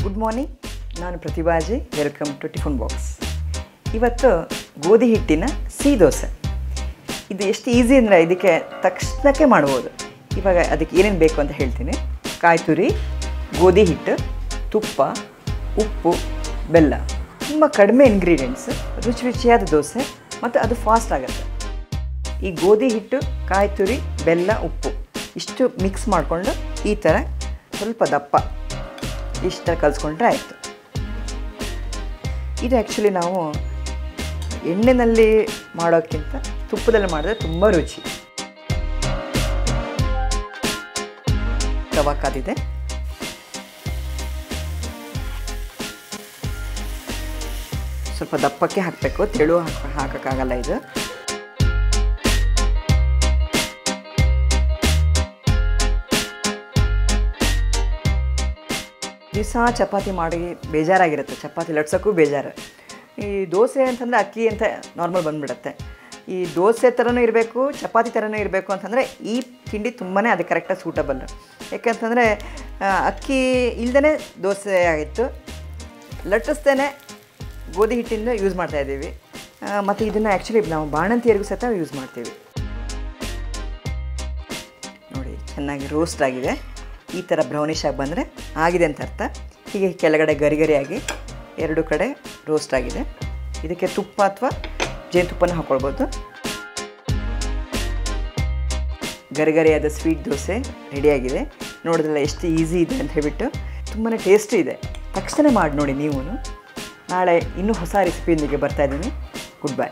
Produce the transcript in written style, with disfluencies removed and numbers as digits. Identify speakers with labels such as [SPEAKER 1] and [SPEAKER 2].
[SPEAKER 1] Good morning, ನಾನು Pratibhaji. Welcome to tiffin box. ಇವತ್ತು ಗೋಧಿ ಹಿಟ್ಟಿನ ಸಿಹಿ ದೋಸೆ. ಇದು ಎಷ್ಟು ಈಸಿ ಅಂದರೆ ಇದಕ್ಕೆ ತಕ್ಷಣಕ್ಕೆ ಮಾಡ್ಬೋದು. ಇವಾಗ ಅದಕ್ಕೆ ಏನೇನು ಬೇಕು ಅಂತ ಹೇಳ್ತೀನಿ. ಕಾಯಿ ತುರಿ, ಗೋಧಿ ಹಿಟ್ಟು, ತುಪ್ಪ, ಉಪ್ಪು, ಬೆಲ್ಲ. ತುಂಬ ಕಡಿಮೆ ಇಂಗ್ರೀಡಿಯೆಂಟ್ಸ್, ರುಚಿ ರುಚಿಯಾದ ದೋಸೆ ಮತ್ತು ಅದು ಫಾಸ್ಟ್ ಆಗುತ್ತೆ. ಈ ಗೋಧಿ ಹಿಟ್ಟು, ಕಾಯಿ ತುರಿ, ಬೆಲ್ಲ, ಉಪ್ಪು ಇಷ್ಟು ಮಿಕ್ಸ್ ಮಾಡಿಕೊಂಡು ಈ ಥರ ಸ್ವಲ್ಪ ದಪ್ಪ ಇಷ್ಟು ಕಲಿಸ್ಕೊಂಡ್ರೆ ಆಯಿತು. ಇದು ಆ್ಯಕ್ಚುಲಿ ನಾವು ಎಣ್ಣೆಯಲ್ಲಿ ಮಾಡೋಕ್ಕಿಂತ ತುಪ್ಪದಲ್ಲಿ ಮಾಡಿದ್ರೆ ತುಂಬ ರುಚಿ. ತವಾ ಕಾದಿದೆ. ಸ್ವಲ್ಪ ದಪ್ಪಕ್ಕೆ ಹಾಕಬೇಕು, ತೆಳು ಹಾಕೋಕ್ಕಾಗಲ್ಲ ಇದು. ದಿವಸ ಚಪಾತಿ ಮಾಡಿ ಬೇಜಾರಾಗಿರುತ್ತೆ, ಚಪಾತಿ ಲಟ್ಸೋಕ್ಕೂ ಬೇಜಾರು. ಈ ದೋಸೆ ಅಂತಂದರೆ ಅಕ್ಕಿ ಅಂತ ನಾರ್ಮಲ್ ಬಂದುಬಿಡುತ್ತೆ. ಈ ದೋಸೆ ಥರನೂ ಇರಬೇಕು, ಚಪಾತಿ ಥರನೂ ಇರಬೇಕು ಅಂತಂದರೆ ಈ ತಿಂಡಿ ತುಂಬಾ ಅದಕ್ಕೆ ಕರೆಕ್ಟಾಗಿ ಸೂಟಬಲ್. ಯಾಕೆಂತಂದರೆ ಅಕ್ಕಿ ಇಲ್ಲದೇ ದೋಸೆ ಆಗಿತ್ತು, ಲಟ್ಟಿಸ್ದೇ ಗೋಧಿ ಹಿಟ್ಟಿಂದ ಯೂಸ್ ಮಾಡ್ತಾಯಿದ್ದೀವಿ. ಮತ್ತು ಇದನ್ನು ಆ್ಯಕ್ಚುಲಿ ನಾವು ಬಾಣಂತಿಯರಿಗೂ ಸಹಿತ ಯೂಸ್ ಮಾಡ್ತೀವಿ. ನೋಡಿ, ಚೆನ್ನಾಗಿ ರೋಸ್ಟ್ ಆಗಿದೆ. ಈ ಥರ ಬ್ರೌನಿಷ್ ಆಗಿ ಬಂದರೆ ಆಗಿದೆ ಅಂತ ಅರ್ಥ. ಹೀಗೆ ಕೆಳಗಡೆ ಗರಿಗರಿಯಾಗಿ ಎರಡು ಕಡೆ ರೋಸ್ಟ್ ಆಗಿದೆ. ಇದಕ್ಕೆ ತುಪ್ಪ ಅಥವಾ ಜೇನುತುಪ್ಪನ ಹಾಕ್ಕೊಳ್ಬೋದು. ಗರಿಗರಿಯಾದ ಸ್ವೀಟ್ ದೋಸೆ ರೆಡಿಯಾಗಿದೆ. ನೋಡಿದ್ರಲ್ಲ ಎಷ್ಟು ಈಸಿ ಇದೆ ಅಂತ ಹೇಳ್ಬಿಟ್ಟು. ತುಂಬಾ ಟೇಸ್ಟಿ ಇದೆ. ತಕ್ಷಣ ಮಾಡಿ ನೋಡಿ ನೀವು. ನಾಳೆ ಇನ್ನೂ ಹೊಸ ರೆಸಿಪಿಯೊಂದಿಗೆ ಬರ್ತಾಯಿದ್ದೀನಿ. Good bye.